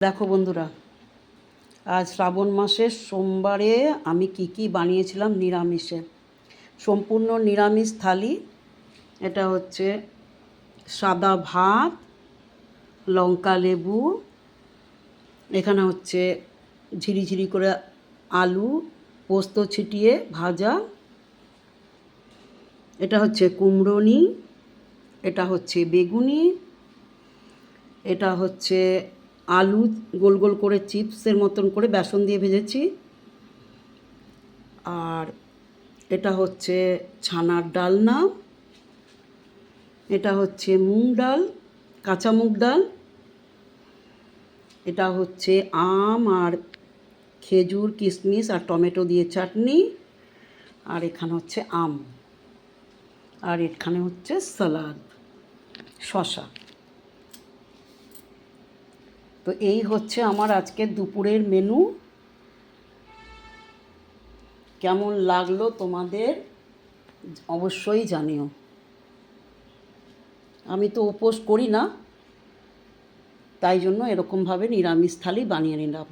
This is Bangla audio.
দেখো বন্ধুরা, আজ শ্রাবণ মাসের সোমবারে আমি কি বানিয়েছিলাম নিরামিষে। সম্পূর্ণ নিরামিষ থালি। এটা হচ্ছে সাদা ভাত, লঙ্কা লেবু, এখানে হচ্ছে ঝিরিঝিরি করে আলু পোস্ত ছিটিয়ে ভাজা, এটা হচ্ছে কুমড়োনি, এটা হচ্ছে বেগুনি, এটা হচ্ছে আলু গোল গোল করে চিপসের মতন করে বেসন দিয়ে ভেজেছি, আর এটা হচ্ছে ছানার ডালনা, এটা হচ্ছে মুগ ডাল, কাঁচা মুগ ডাল, এটা হচ্ছে আম আর খেজুর কিশমিশ আর টমেটো দিয়ে চাটনি, আর এখানে হচ্ছে আম, আর এখানে হচ্ছে সালাদ শসা। তো এই হচ্ছে আমার আজকের দুপুরের মেনু। কেমন লাগলো তোমাদের অবশ্যই জানিও। আমি তো উপোস করি না, তাই জন্য এরকমভাবে নিরামিষ থালি বানিয়ে নিলাম।